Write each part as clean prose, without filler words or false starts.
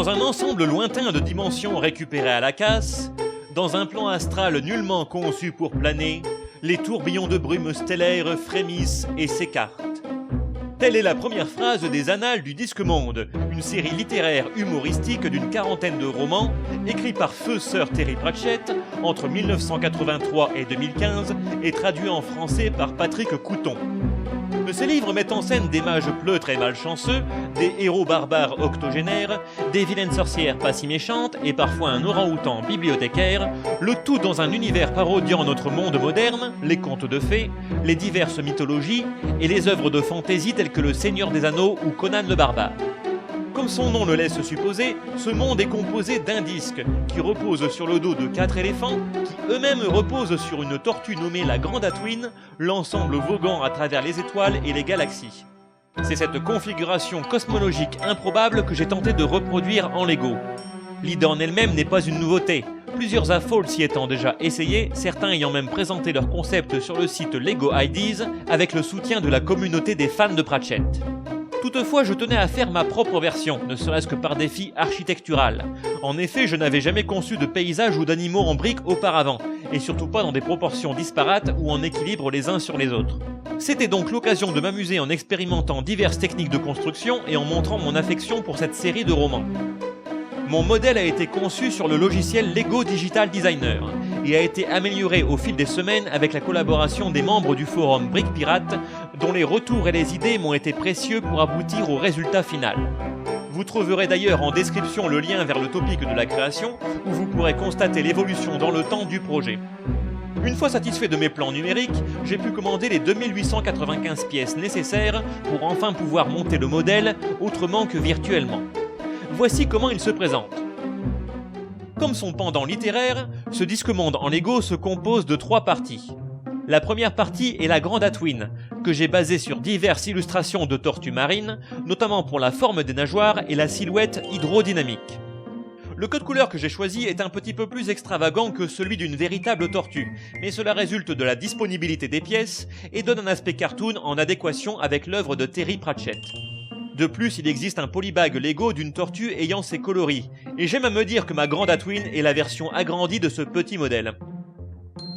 Dans un ensemble lointain de dimensions récupérées à la casse, dans un plan astral nullement conçu pour planer, les tourbillons de brume stellaire frémissent et s'écartent. Telle est la première phrase des Annales du Disque Monde, une série littéraire humoristique d'une quarantaine de romans, écrits par feu Sir Terry Pratchett entre 1983 et 2015 et traduits en français par Patrick Couton. Ces livres mettent en scène des mages pleutres et malchanceux, des héros barbares octogénaires, des vilaines sorcières pas si méchantes et parfois un orang-outan bibliothécaire, le tout dans un univers parodiant notre monde moderne, les contes de fées, les diverses mythologies et les œuvres de fantaisie telles que le Seigneur des Anneaux ou Conan le Barbare. Comme son nom le laisse supposer, ce monde est composé d'un disque qui repose sur le dos de 4 éléphants qui eux-mêmes reposent sur une tortue nommée la Grande Atwin, l'ensemble voguant à travers les étoiles et les galaxies. C'est cette configuration cosmologique improbable que j'ai tenté de reproduire en Lego. L'idée en elle-même n'est pas une nouveauté. Plusieurs affoles s'y étant déjà essayés, certains ayant même présenté leur concept sur le site Lego Ideas avec le soutien de la communauté des fans de Pratchett. Toutefois, je tenais à faire ma propre version, ne serait-ce que par défi architectural. En effet, je n'avais jamais conçu de paysages ou d'animaux en briques auparavant, et surtout pas dans des proportions disparates ou en équilibre les uns sur les autres. C'était donc l'occasion de m'amuser en expérimentant diverses techniques de construction et en montrant mon affection pour cette série de romans. Mon modèle a été conçu sur le logiciel Lego Digital Designer et a été amélioré au fil des semaines avec la collaboration des membres du forum Brick Pirate, dont les retours et les idées m'ont été précieux pour aboutir au résultat final. Vous trouverez d'ailleurs en description le lien vers le topic de la création, où vous pourrez constater l'évolution dans le temps du projet. Une fois satisfait de mes plans numériques, j'ai pu commander les 2895 pièces nécessaires pour enfin pouvoir monter le modèle autrement que virtuellement. Voici comment il se présente. Comme son pendant littéraire, ce disque monde en Lego se compose de 3 parties. La première partie est la Grande Atwin, que j'ai basée sur diverses illustrations de tortues marines, notamment pour la forme des nageoires et la silhouette hydrodynamique. Le code couleur que j'ai choisi est un petit peu plus extravagant que celui d'une véritable tortue, mais cela résulte de la disponibilité des pièces et donne un aspect cartoon en adéquation avec l'œuvre de Terry Pratchett. De plus, il existe un polybag Lego d'une tortue ayant ses coloris, et j'aime à me dire que ma Grande Atwin est la version agrandie de ce petit modèle.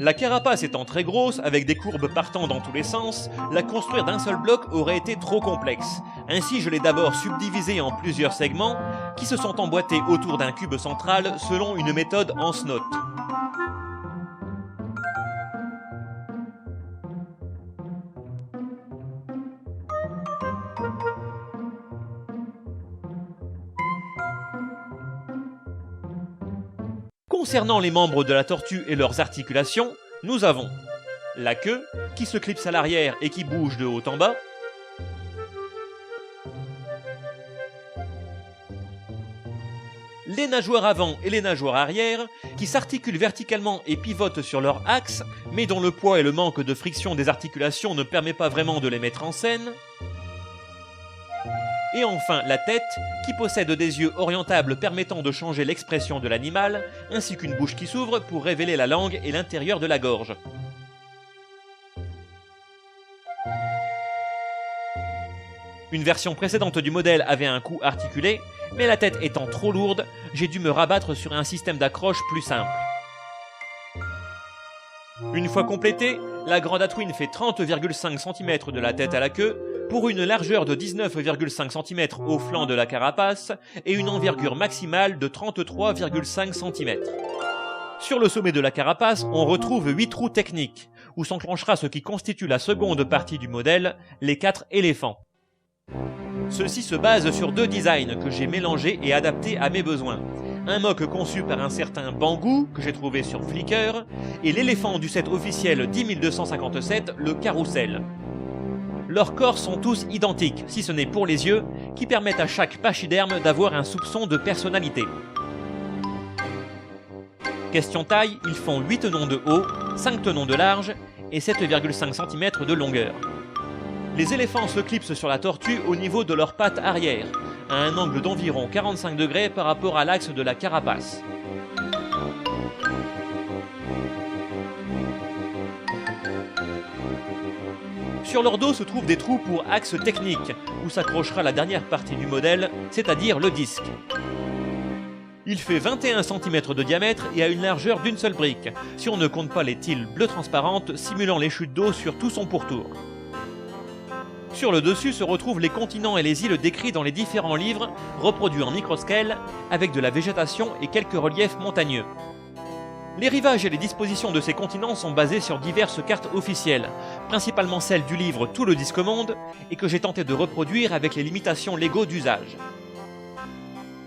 La carapace étant très grosse, avec des courbes partant dans tous les sens, la construire d'un seul bloc aurait été trop complexe. Ainsi, je l'ai d'abord subdivisée en plusieurs segments, qui se sont emboîtés autour d'un cube central selon une méthode en SNOT. Concernant les membres de la tortue et leurs articulations, nous avons la queue, qui se clipse à l'arrière et qui bouge de haut en bas, les nageoires avant et les nageoires arrière, qui s'articulent verticalement et pivotent sur leur axe, mais dont le poids et le manque de friction des articulations ne permet pas vraiment de les mettre en scène, et enfin la tête, qui possède des yeux orientables permettant de changer l'expression de l'animal, ainsi qu'une bouche qui s'ouvre pour révéler la langue et l'intérieur de la gorge. Une version précédente du modèle avait un cou articulé, mais la tête étant trop lourde, j'ai dû me rabattre sur un système d'accroche plus simple. Une fois complétée, la Grande Atwin fait 30,5 cm de la tête à la queue, pour une largeur de 19,5 cm au flanc de la carapace et une envergure maximale de 33,5 cm. Sur le sommet de la carapace, on retrouve 8 trous techniques, où s'enclenchera ce qui constitue la seconde partie du modèle, les 4 éléphants. Ceux-ci se basent sur 2 designs que j'ai mélangés et adaptés à mes besoins. Un mock conçu par un certain Bangou, que j'ai trouvé sur Flickr, et l'éléphant du set officiel 10257, le carrousel. Leurs corps sont tous identiques, si ce n'est pour les yeux, qui permettent à chaque pachyderme d'avoir un soupçon de personnalité. Question taille, ils font 8 tenons de haut, 5 tenons de large et 7,5 cm de longueur. Les éléphants se clipsent sur la tortue au niveau de leurs pattes arrière, à un angle d'environ 45 degrés par rapport à l'axe de la carapace. Sur leur dos se trouvent des trous pour axe technique, où s'accrochera la dernière partie du modèle, c'est-à-dire le disque. Il fait 21 cm de diamètre et a une largeur d'une seule brique, si on ne compte pas les tiles bleues transparentes simulant les chutes d'eau sur tout son pourtour. Sur le dessus se retrouvent les continents et les îles décrits dans les différents livres, reproduits en microscale, avec de la végétation et quelques reliefs montagneux. Les rivages et les dispositions de ces continents sont basés sur diverses cartes officielles, principalement celles du livre Tout le Disque Monde, et que j'ai tenté de reproduire avec les limitations légaux d'usage.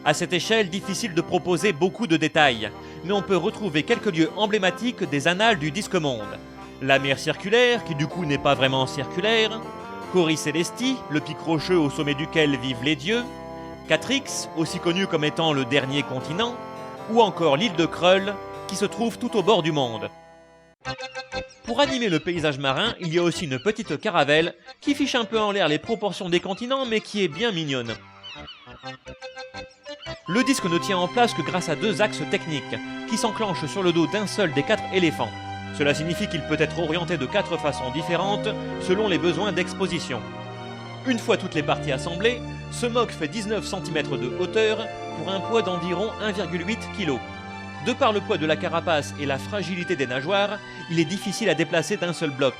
À cette échelle, difficile de proposer beaucoup de détails, mais on peut retrouver quelques lieux emblématiques des annales du Disque Monde. La mer circulaire, qui du coup n'est pas vraiment circulaire, Cori Celesti, le pic rocheux au sommet duquel vivent les dieux, Catrix, aussi connu comme étant le dernier continent, ou encore l'île de Krull, qui se trouve tout au bord du monde. Pour animer le paysage marin, il y a aussi une petite caravelle qui fiche un peu en l'air les proportions des continents mais qui est bien mignonne. Le disque ne tient en place que grâce à 2 axes techniques qui s'enclenchent sur le dos d'un seul des 4 éléphants. Cela signifie qu'il peut être orienté de 4 façons différentes selon les besoins d'exposition. Une fois toutes les parties assemblées, ce MOC fait 19 cm de hauteur pour un poids d'environ 1,8 kg. De par le poids de la carapace et la fragilité des nageoires, il est difficile à déplacer d'un seul bloc.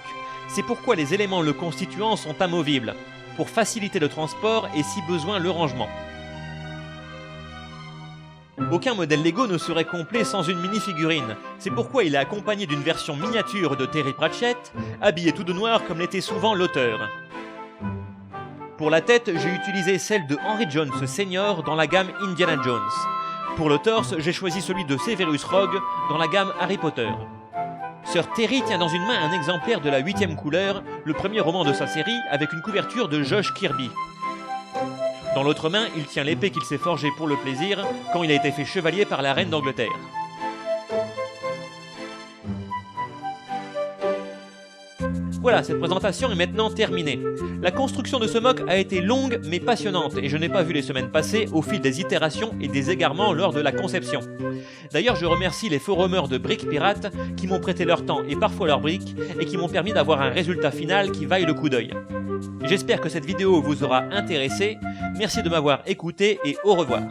C'est pourquoi les éléments le constituant sont amovibles, pour faciliter le transport et si besoin le rangement. Aucun modèle Lego ne serait complet sans une mini-figurine, c'est pourquoi il est accompagné d'une version miniature de Terry Pratchett, habillé tout de noir comme l'était souvent l'auteur. Pour la tête, j'ai utilisé celle de Henry Jones Sr. dans la gamme Indiana Jones. Pour le torse, j'ai choisi celui de Severus Rogue dans la gamme Harry Potter. Sir Terry tient dans une main un exemplaire de la 8e couleur, le premier roman de sa série, avec une couverture de Josh Kirby. Dans l'autre main, il tient l'épée qu'il s'est forgée pour le plaisir quand il a été fait chevalier par la reine d'Angleterre. Voilà, cette présentation est maintenant terminée. La construction de ce MOC a été longue mais passionnante et je n'ai pas vu les semaines passer au fil des itérations et des égarements lors de la conception. D'ailleurs, je remercie les forumers de Brick Pirate qui m'ont prêté leur temps et parfois leurs briques et qui m'ont permis d'avoir un résultat final qui vaille le coup d'œil. J'espère que cette vidéo vous aura intéressé, merci de m'avoir écouté et au revoir.